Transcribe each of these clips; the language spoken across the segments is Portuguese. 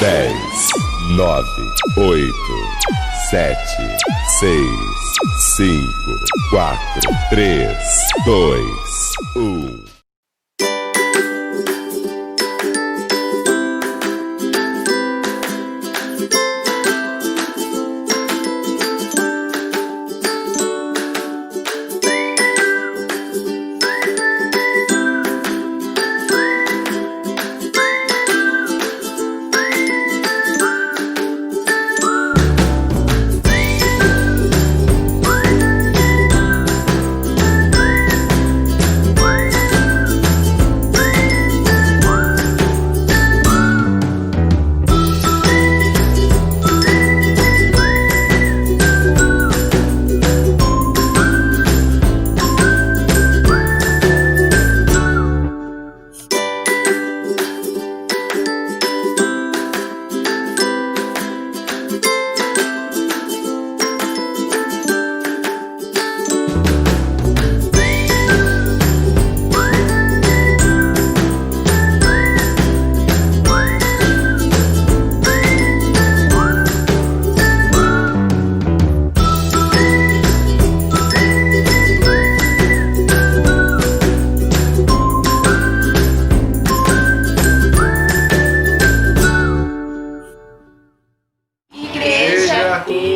10, 9, 8, 7, 6, 5, 4, 3, 2, 1.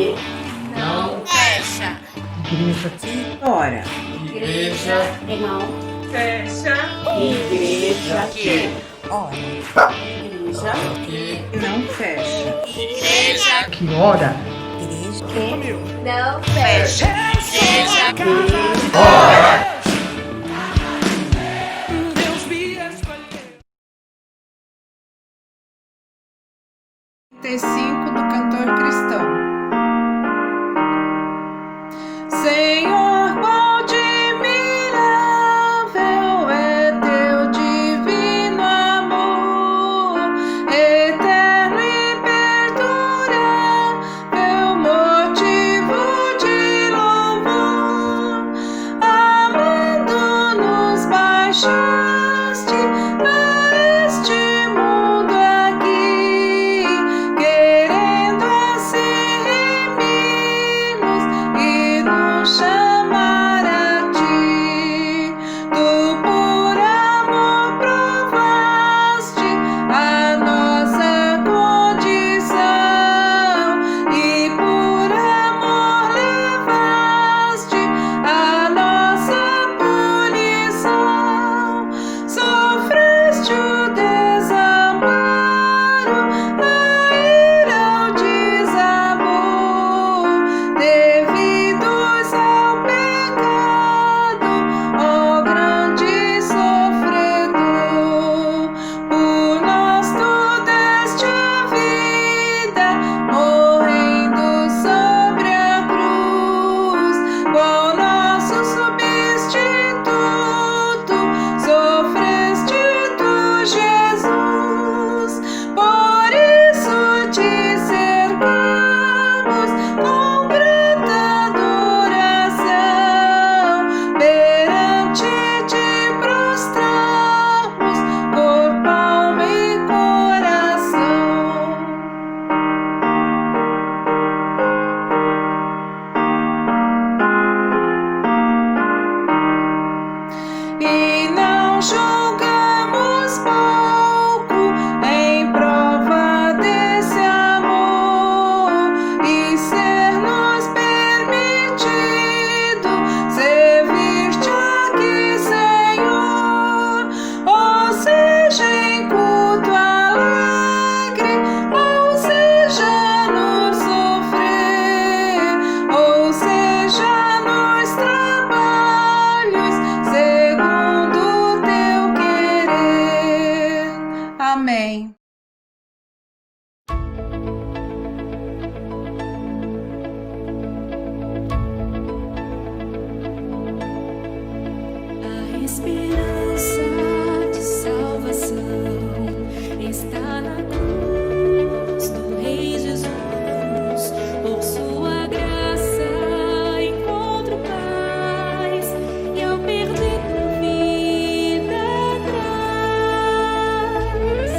Que não fecha. Igreja que ora. Igreja que não fecha. Igreja que Ora. igreja Que não fecha. igreja Que ora. que não fecha. Igreja que T5 do cantor cristão. Senhor, quão admirável é teu divino amor, eterno e perdurável, motivo de louvor. Amando-nos baixaste a este mundo aqui, querendo assim remir-nos e nos chamar a ti. Tu por amor provaste a nossa condição e por amor levaste a nossa punição. Sofreste o desamparo, a ira, o desamor, devidos ao pecado, ó grande sofredor. Por nós tu deste a vida, morrendo sobre a cruz, qual nosso substituto, sofreste tu, Jesus. Por isso te cercamos com grata adoração, perante te prostramos, corpo, alma e coração. E não julgamos pouco em prova desse amor, e ser-nos permitido servir-te aqui, Senhor. Ou seja, em culto alegre, ou seja, no sofrer, ou seja, nos trabalhos, segundo o teu querer. Amém. A esperança de salvação está na cruz do Rei Jesus. Por sua graça encontro paz, e ao perder tua vida atrás,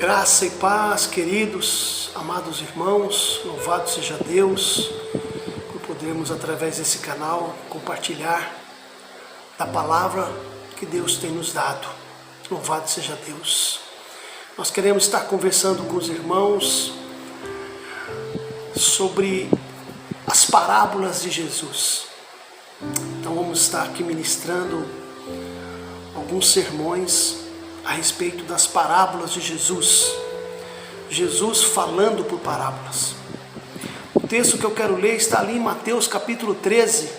Graça e paz, queridos, amados irmãos, louvado seja Deus por podermos, através desse canal, compartilhar da palavra que Deus tem nos dado. Louvado seja Deus. Nós queremos estar conversando com os irmãos sobre as parábolas de Jesus. Então vamos estar aqui ministrando alguns sermões a respeito das parábolas de Jesus. Jesus falando por parábolas. O texto que eu quero ler está ali em Mateus capítulo 13,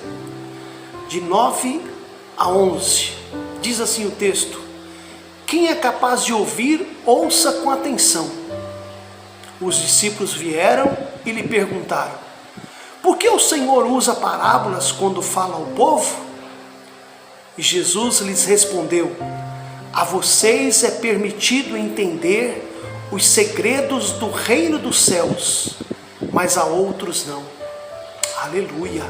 de 9 a 11. Diz assim o texto: quem é capaz de ouvir, ouça com atenção. Os discípulos vieram e lhe perguntaram: por que o Senhor usa parábolas quando fala ao povo? E Jesus lhes respondeu: a vocês é permitido entender os segredos do reino dos céus, mas a outros não. Aleluia!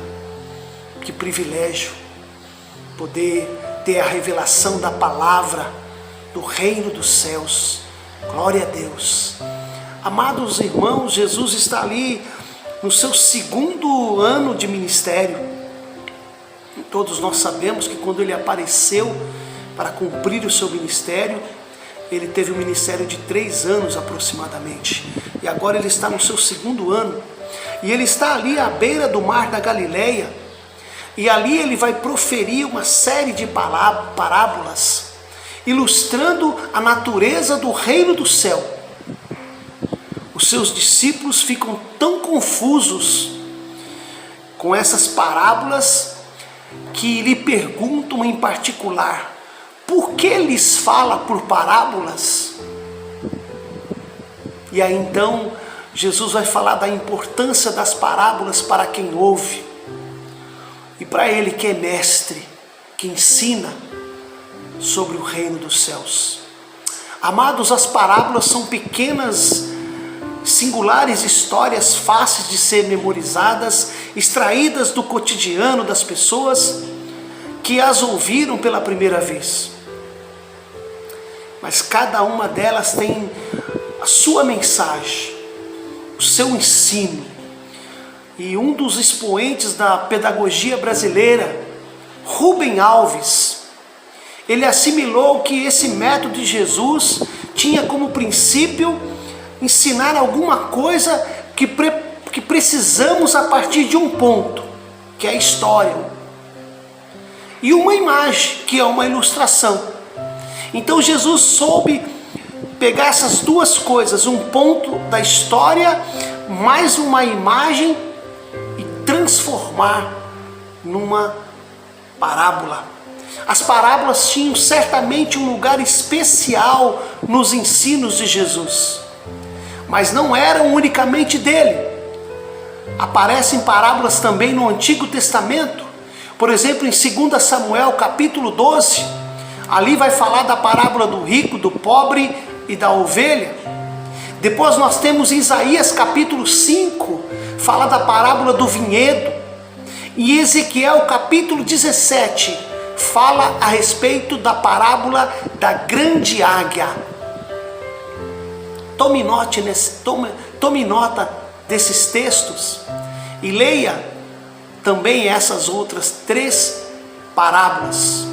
Que privilégio poder ter a revelação da palavra do reino dos céus. Glória a Deus. Amados irmãos, Jesus está ali no seu 2º ano de ministério. Todos nós sabemos que quando ele apareceu para cumprir o seu ministério, ele teve um ministério de 3 anos aproximadamente. E agora ele está no seu 2º ano. E ele está ali à beira do mar da Galileia. E ali ele vai proferir uma série de parábolas, ilustrando a natureza do reino do céu. Os seus discípulos ficam tão confusos com essas parábolas que lhe perguntam em particular: por que lhes fala por parábolas? E aí então Jesus vai falar da importância das parábolas para quem ouve. E para ele que é mestre, que ensina sobre o reino dos céus. Amados, as parábolas são pequenas, singulares histórias fáceis de ser memorizadas, extraídas do cotidiano das pessoas que as ouviram pela primeira vez. Mas cada uma delas tem a sua mensagem, o seu ensino. E um dos expoentes da pedagogia brasileira, Rubem Alves, ele assimilou que esse método de Jesus tinha como princípio ensinar alguma coisa que precisamos a partir de um ponto, que é a história, e uma imagem, que é uma ilustração. Então Jesus soube pegar essas duas coisas, um ponto da história, mais uma imagem, e transformar numa parábola. As parábolas tinham certamente um lugar especial nos ensinos de Jesus, mas não eram unicamente dele. Aparecem parábolas também no Antigo Testamento. Por exemplo, em 2 Samuel capítulo 12, ali vai falar da parábola do rico, do pobre e da ovelha. Depois nós temos em Isaías capítulo 5, fala da parábola do vinhedo. E Ezequiel capítulo 17, fala a respeito da parábola da grande águia. Tome nota desses textos e leia também essas outras 3 parábolas.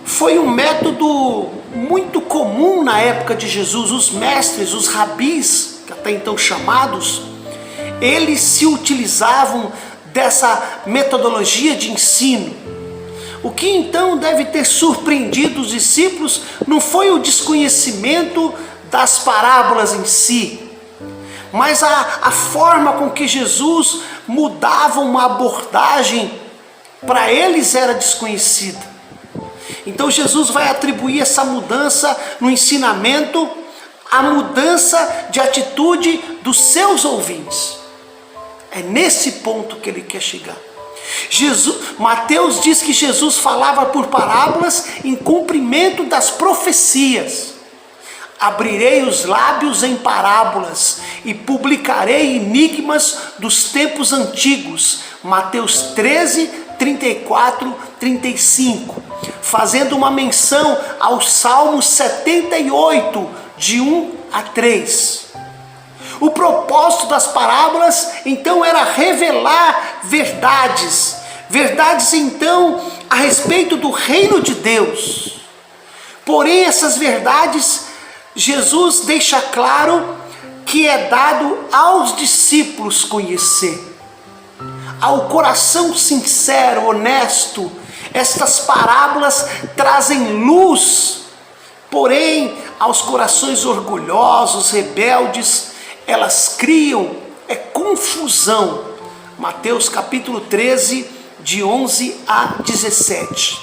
Foi um método muito comum na época de Jesus. Os mestres, os rabis, que até então chamados, eles se utilizavam dessa metodologia de ensino. O que então deve ter surpreendido os discípulos não foi o desconhecimento das parábolas em si, mas a forma com que Jesus mudava uma abordagem para eles era desconhecida. Então Jesus vai atribuir essa mudança no ensinamento à mudança de atitude dos seus ouvintes. É nesse ponto que ele quer chegar. Mateus diz que Jesus falava por parábolas em cumprimento das profecias. Abrirei os lábios em parábolas e publicarei enigmas dos tempos antigos. Mateus 13, 34, 35. Fazendo uma menção ao Salmo 78, de 1 a 3. O propósito das parábolas, então, era revelar verdades. Verdades, então, a respeito do reino de Deus. Porém, essas verdades, Jesus deixa claro que é dado aos discípulos conhecer. Ao coração sincero, honesto, estas parábolas trazem luz. Porém, aos corações orgulhosos, rebeldes, elas criam confusão. Mateus capítulo 13, de 11 a 17.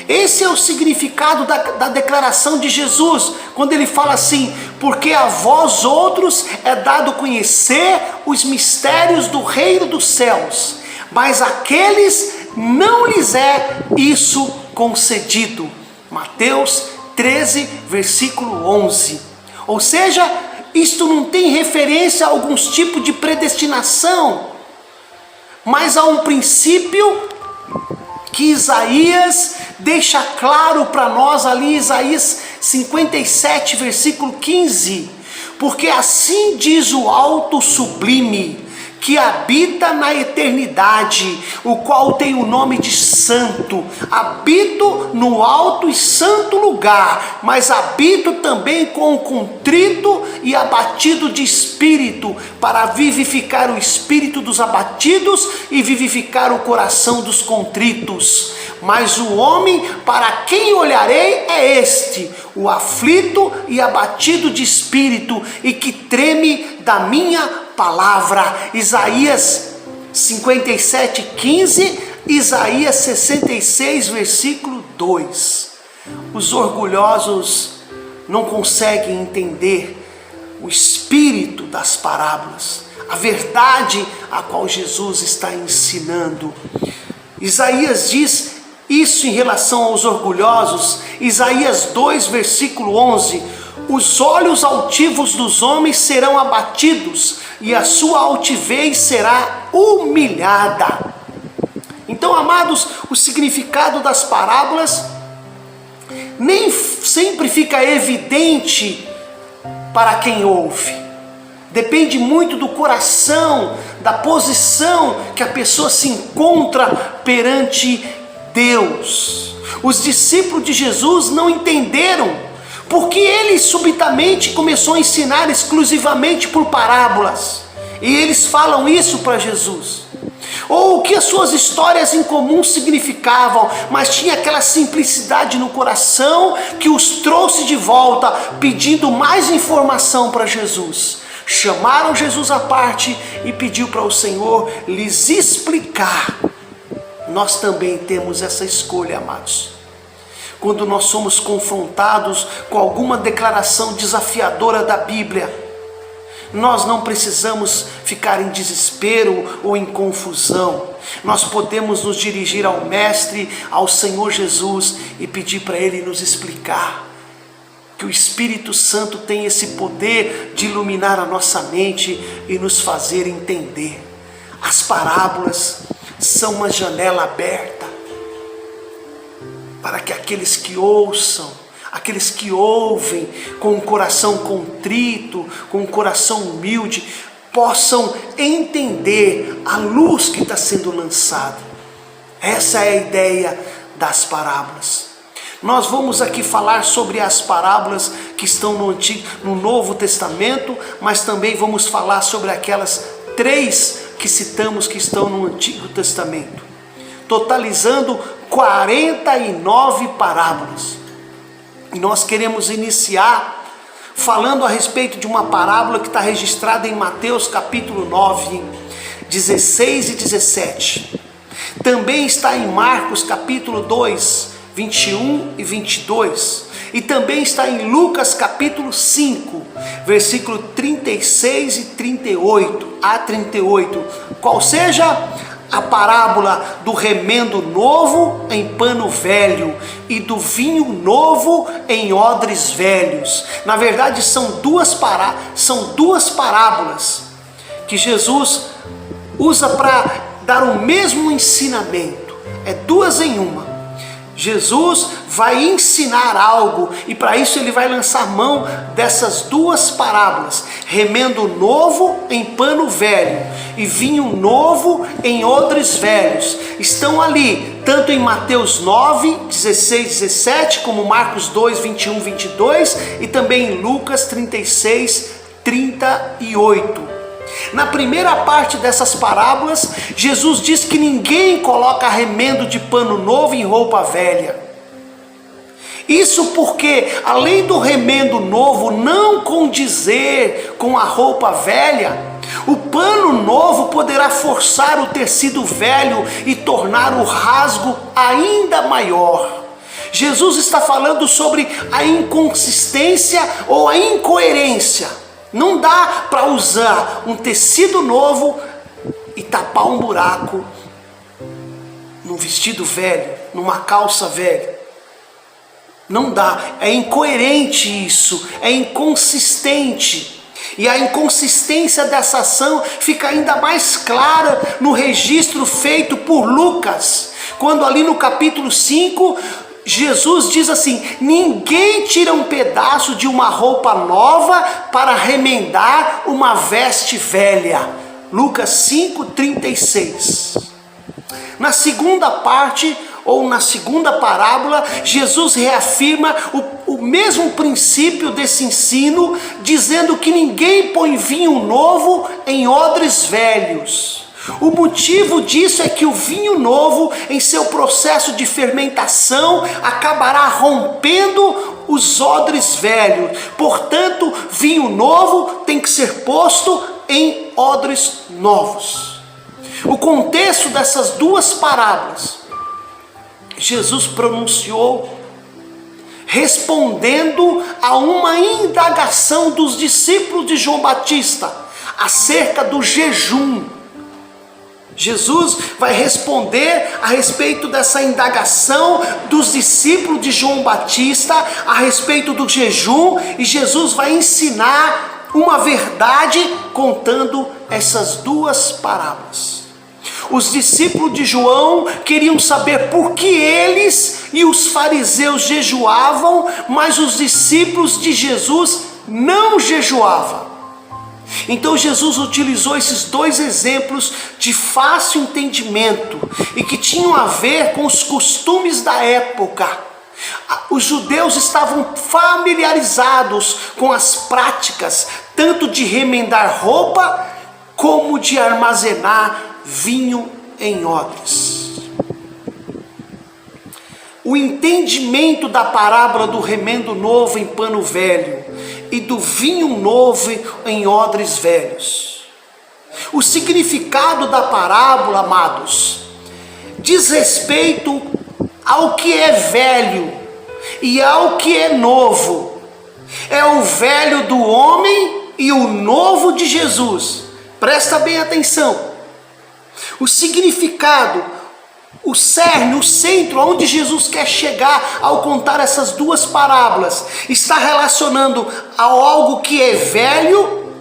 Esse é o significado da declaração de Jesus, quando ele fala assim: porque a vós outros é dado conhecer os mistérios do reino dos céus, mas àqueles não lhes é isso concedido. Mateus 13, versículo 11. Ou seja, isto não tem referência a alguns tipos de predestinação, mas a um princípio que Isaías deixa claro para nós ali, Isaías 57, versículo 15. Porque assim diz o alto sublime, que habita na eternidade, o qual tem o nome de santo. Habito no alto e santo lugar, mas habito também com o contrito e abatido de espírito, para vivificar o espírito dos abatidos e vivificar o coração dos contritos. Mas o homem para quem olharei é este, o aflito e abatido de espírito, e que treme da minha palavra. Isaías 57, 15, Isaías 66, versículo 2. Os orgulhosos não conseguem entender o espírito das parábolas, a verdade a qual Jesus está ensinando. Isaías diz isso em relação aos orgulhosos. Isaías 2, versículo 11: os olhos altivos dos homens serão abatidos, e a sua altivez será humilhada. Então, amados, o significado das parábolas nem sempre fica evidente para quem ouve. Depende muito do coração, da posição que a pessoa se encontra perante Deus. Os discípulos de Jesus não entenderam porque ele subitamente começou a ensinar exclusivamente por parábolas. E eles falam isso para Jesus. Ou o que as suas histórias em comum significavam, mas tinha aquela simplicidade no coração que os trouxe de volta, pedindo mais informação para Jesus. Chamaram Jesus à parte e pediu para o Senhor lhes explicar. Nós também temos essa escolha, amados. Quando nós somos confrontados com alguma declaração desafiadora da Bíblia, nós não precisamos ficar em desespero ou em confusão. Nós podemos nos dirigir ao Mestre, ao Senhor Jesus, e pedir para Ele nos explicar. Que o Espírito Santo tem esse poder de iluminar a nossa mente e nos fazer entender. As parábolas são uma janela aberta para que aqueles que ouçam, aqueles que ouvem com um coração contrito, com um coração humilde, possam entender a luz que está sendo lançada. Essa é a ideia das parábolas. Nós vamos aqui falar sobre as parábolas que estão no Novo Testamento, mas também vamos falar sobre aquelas 3 que citamos que estão no Antigo Testamento, totalizando 49 parábolas. E nós queremos iniciar falando a respeito de uma parábola que está registrada em Mateus capítulo 9, 16 e 17. Também está em Marcos capítulo 2, 21 e 22. E também está em Lucas capítulo 5, versículo 36 e 38 a 38. Qual seja a parábola do remendo novo em pano velho e do vinho novo em odres velhos. Na verdade, são duas parábolas que Jesus usa para dar o mesmo ensinamento. É 2 em 1. Jesus vai ensinar algo, e para isso ele vai lançar mão dessas duas parábolas: remendo novo em pano velho e vinho novo em odres velhos. Estão ali, tanto em Mateus 9, 16, 17, como Marcos 2, 21, 22, e também em Lucas 36, 38. Na primeira parte dessas parábolas, Jesus diz que ninguém coloca remendo de pano novo em roupa velha. Isso porque, além do remendo novo não condizer com a roupa velha, o pano novo poderá forçar o tecido velho e tornar o rasgo ainda maior. Jesus está falando sobre a inconsistência ou a incoerência. Não dá para usar um tecido novo e tapar um buraco num vestido velho, numa calça velha. Não dá, é incoerente isso, é inconsistente. E a inconsistência dessa ação fica ainda mais clara no registro feito por Lucas, quando ali no capítulo 5, Jesus diz assim: ninguém tira um pedaço de uma roupa nova para remendar uma veste velha. Lucas 5:36. Na segunda parte, ou na segunda parábola, Jesus reafirma o mesmo princípio desse ensino, dizendo que ninguém põe vinho novo em odres velhos. O motivo disso é que o vinho novo, em seu processo de fermentação, acabará rompendo os odres velhos. Portanto, vinho novo tem que ser posto em odres novos. O contexto dessas duas parábolas, Jesus pronunciou respondendo a uma indagação dos discípulos de João Batista acerca do jejum. Jesus vai responder a respeito dessa indagação dos discípulos de João Batista a respeito do jejum, e Jesus vai ensinar uma verdade contando essas duas parábolas. Os discípulos de João queriam saber por que eles e os fariseus jejuavam, mas os discípulos de Jesus não jejuavam. Então Jesus utilizou esses dois exemplos de fácil entendimento e que tinham a ver com os costumes da época. Os judeus estavam familiarizados com as práticas tanto de remendar roupa como de armazenar vinho em odres. O entendimento da parábola do remendo novo em pano velho e do vinho novo em odres velhos. O significado da parábola, amados, diz respeito ao que é velho e ao que é novo. É o velho do homem e o novo de Jesus. Presta bem atenção. O significado, o cerne, o centro, aonde Jesus quer chegar ao contar essas duas parábolas, está relacionando a algo que é velho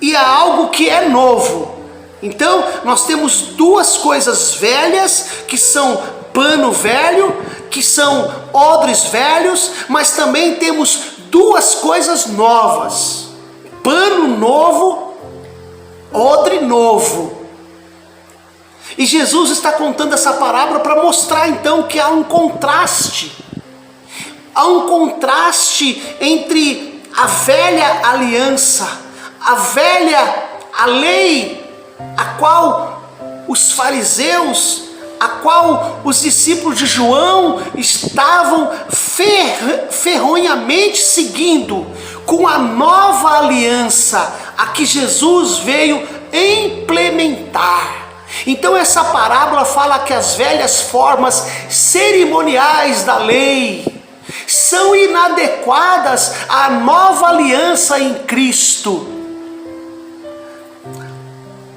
e a algo que é novo. Então, nós temos duas coisas velhas, que são pano velho, que são odres velhos, mas também temos duas coisas novas: pano novo, odre novo. E Jesus está contando essa parábola para mostrar então que há um contraste. Há um contraste entre a velha aliança, a lei, a qual os fariseus, a qual os discípulos de João estavam ferronhamente seguindo, com a nova aliança, a que Jesus veio implementar. Então essa parábola fala que as velhas formas cerimoniais da lei são inadequadas à nova aliança em Cristo.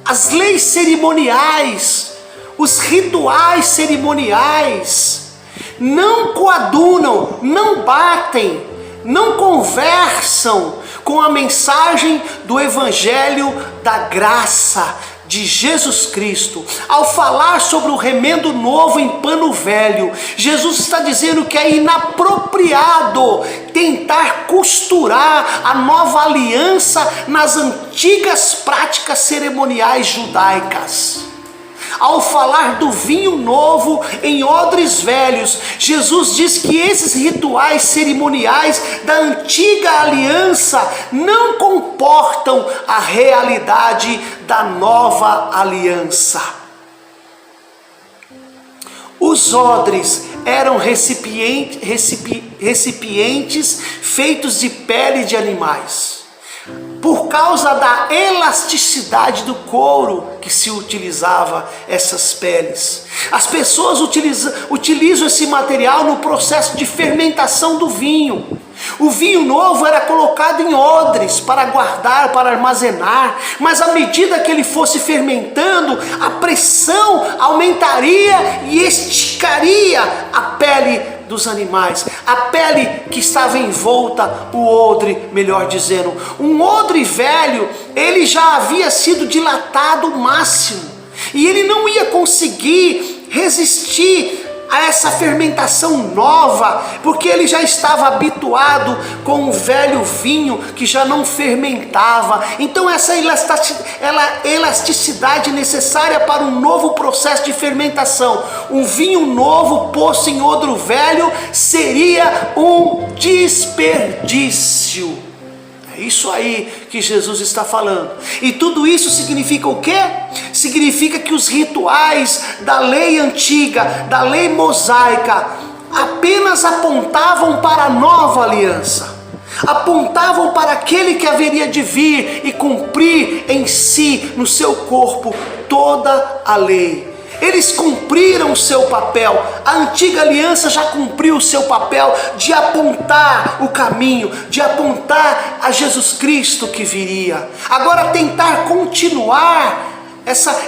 As leis cerimoniais, os rituais cerimoniais não coadunam, não batem, não conversam com a mensagem do Evangelho da graça, de Jesus Cristo, ao falar sobre o remendo novo em pano velho, Jesus está dizendo que é inapropriado tentar costurar a nova aliança nas antigas práticas cerimoniais judaicas. Ao falar do vinho novo em odres velhos, Jesus diz que esses rituais cerimoniais da antiga aliança não comportam a realidade da nova aliança. Os odres eram recipientes feitos de pele de animais. Por causa da elasticidade do couro que se utilizava essas peles. As pessoas utilizam esse material no processo de fermentação do vinho. O vinho novo era colocado em odres para guardar, para armazenar, mas à medida que ele fosse fermentando, a pressão aumentaria e esticaria a pele dos animais, a pele que estava envolta, o odre, melhor dizendo. Um odre velho, ele já havia sido dilatado ao máximo, e ele não ia conseguir resistir a essa fermentação nova, porque ele já estava habituado com o velho vinho que já não fermentava. Então essa elasticidade necessária para um novo processo de fermentação, um vinho novo posto em odre velho, seria um desperdício. É isso aí que Jesus está falando. E tudo isso significa o quê? Significa que os rituais da lei antiga, da lei mosaica, apenas apontavam para a nova aliança. Apontavam para aquele que haveria de vir e cumprir em si, no seu corpo, toda a lei. Eles cumpriram o seu papel. A antiga aliança já cumpriu o seu papel de apontar o caminho, de apontar a Jesus Cristo que viria. Agora tentar continuar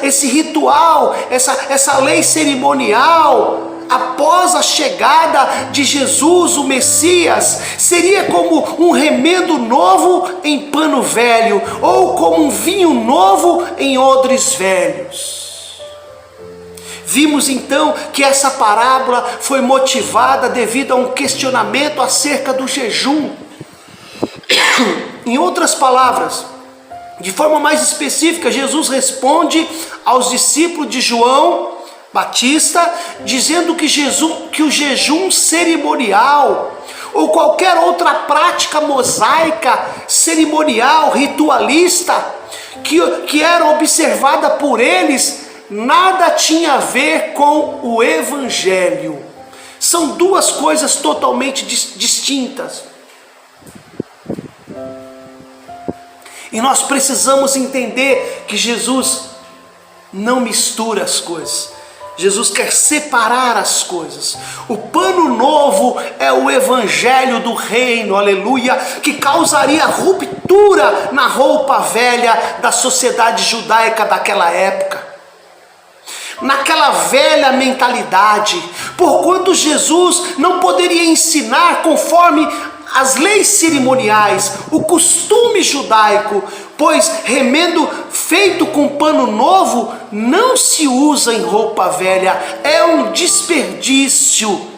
esse ritual, essa lei cerimonial, após a chegada de Jesus, o Messias, seria como um remendo novo em pano velho, ou como um vinho novo em odres velhos. Vimos então que essa parábola foi motivada devido a um questionamento acerca do jejum. Em outras palavras, de forma mais específica, Jesus responde aos discípulos de João Batista, dizendo que o jejum cerimonial ou qualquer outra prática mosaica, cerimonial, ritualista, que era observada por eles, nada tinha a ver com o Evangelho. São duas coisas totalmente distintas. E nós precisamos entender que Jesus não mistura as coisas. Jesus quer separar as coisas. O pano novo é o Evangelho do Reino, aleluia, que causaria ruptura na roupa velha da sociedade judaica daquela época. Naquela velha mentalidade, porquanto Jesus não poderia ensinar conforme as leis cerimoniais, o costume judaico, pois remendo feito com pano novo não se usa em roupa velha, é um desperdício.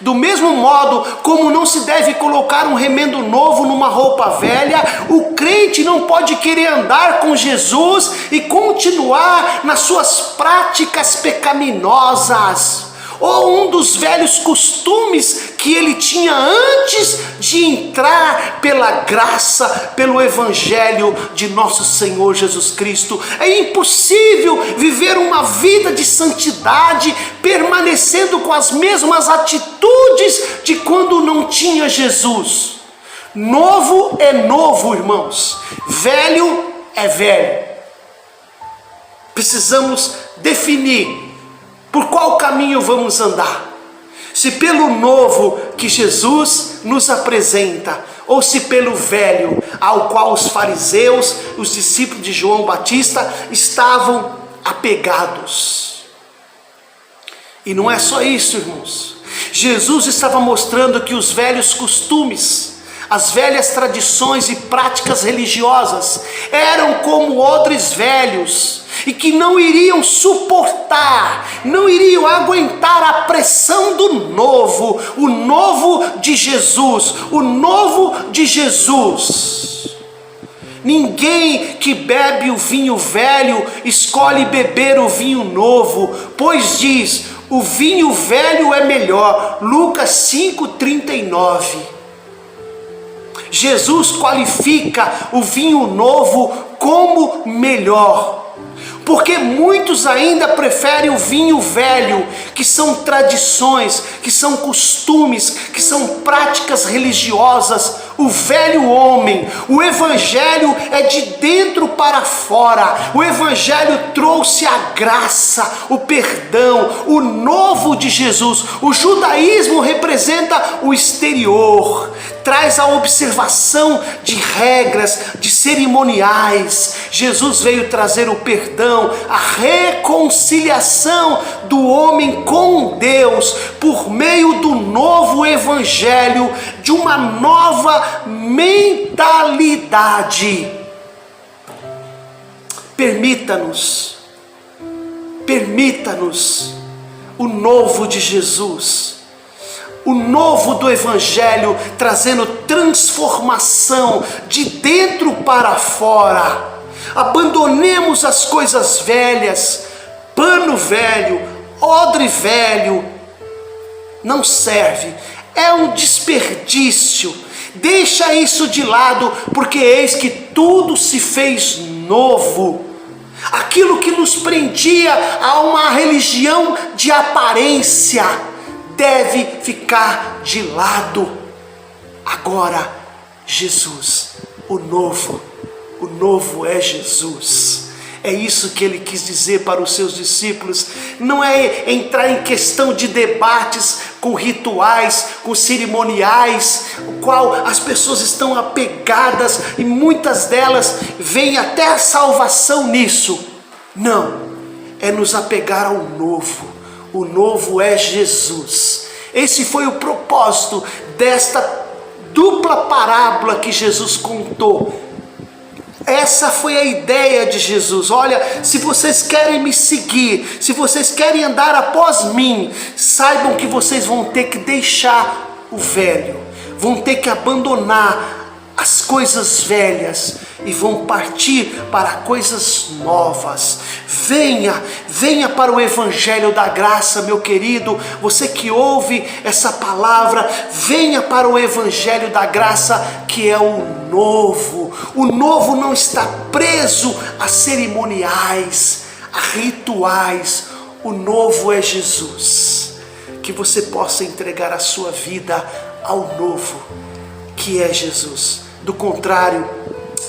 Do mesmo modo como não se deve colocar um remendo novo numa roupa velha, o crente não pode querer andar com Jesus e continuar nas suas práticas pecaminosas, ou um dos velhos costumes que ele tinha antes de entrar pela graça, pelo Evangelho de nosso Senhor Jesus Cristo. É impossível viver uma vida de santidade permanecendo com as mesmas atitudes de quando não tinha Jesus. Novo é novo, irmãos. Velho é velho. Precisamos definir por qual caminho vamos andar. Se pelo novo que Jesus nos apresenta, ou se pelo velho ao qual os fariseus, os discípulos de João Batista estavam apegados. E não é só isso, irmãos. Jesus estava mostrando que os velhos costumes, as velhas tradições e práticas religiosas eram como odres velhos, e que não iriam suportar, não iriam aguentar a pressão do novo, o novo de Jesus, o novo de Jesus. Ninguém que bebe o vinho velho escolhe beber o vinho novo, pois diz, o vinho velho é melhor. Lucas 5,39. Jesus qualifica o vinho novo como melhor, porque muitos ainda preferem o vinho velho, que são tradições, que são costumes, que são práticas religiosas, o velho homem. O evangelho é de dentro para fora. O evangelho trouxe a graça, o perdão, o novo de Jesus. O judaísmo representa o exterior, traz a observação de regras, de cerimoniais. Jesus veio trazer o perdão, a reconciliação do homem com Deus por meio do novo evangelho, de uma nova mentalidade. Permita-nos o novo de Jesus, o novo do evangelho, trazendo transformação de dentro para fora. Abandonemos as coisas velhas, pano velho, odre velho, não serve, é um desperdício. Deixa isso de lado, porque eis que tudo se fez novo. Aquilo que nos prendia a uma religião de aparência deve ficar de lado. Agora, Jesus, o novo é Jesus. É isso que ele quis dizer para os seus discípulos. Não é entrar em questão de debates com rituais, com cerimoniais, o qual as pessoas estão apegadas e muitas delas veem até a salvação nisso. Não, é nos apegar ao novo. O novo é Jesus. Esse foi o propósito desta dupla parábola que Jesus contou. Essa foi a ideia de Jesus. Olha, se vocês querem me seguir, se vocês querem andar após mim, saibam que vocês vão ter que deixar o velho, vão ter que abandonar as coisas velhas e vão partir para coisas novas. Venha para o evangelho da graça, meu querido, você que ouve essa palavra, venha para o evangelho da graça, que é o novo. O novo não está preso a cerimoniais, a rituais. O novo é Jesus. Que você possa entregar a sua vida ao novo, que é Jesus. Do contrário,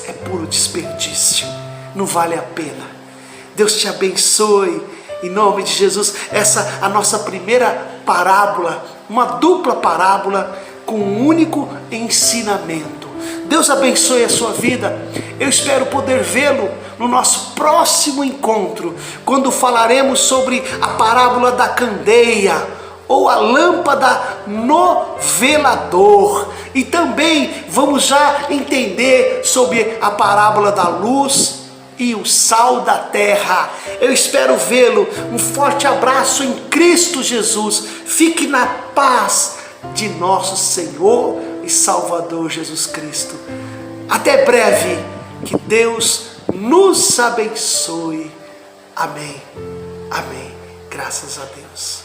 é puro desperdício, não vale a pena. Deus te abençoe, em nome de Jesus. Essa é a nossa primeira parábola, uma dupla parábola com um único ensinamento. Deus abençoe a sua vida. Eu espero poder vê-lo no nosso próximo encontro, quando falaremos sobre a parábola da candeia, ou a lâmpada no velador. E também vamos já entender sobre a parábola da luz e o sal da terra. Eu espero vê-lo. Um forte abraço em Cristo Jesus. Fique na paz de nosso Senhor e Salvador Jesus Cristo. Até breve. Que Deus nos abençoe. Amém. Amém. Graças a Deus.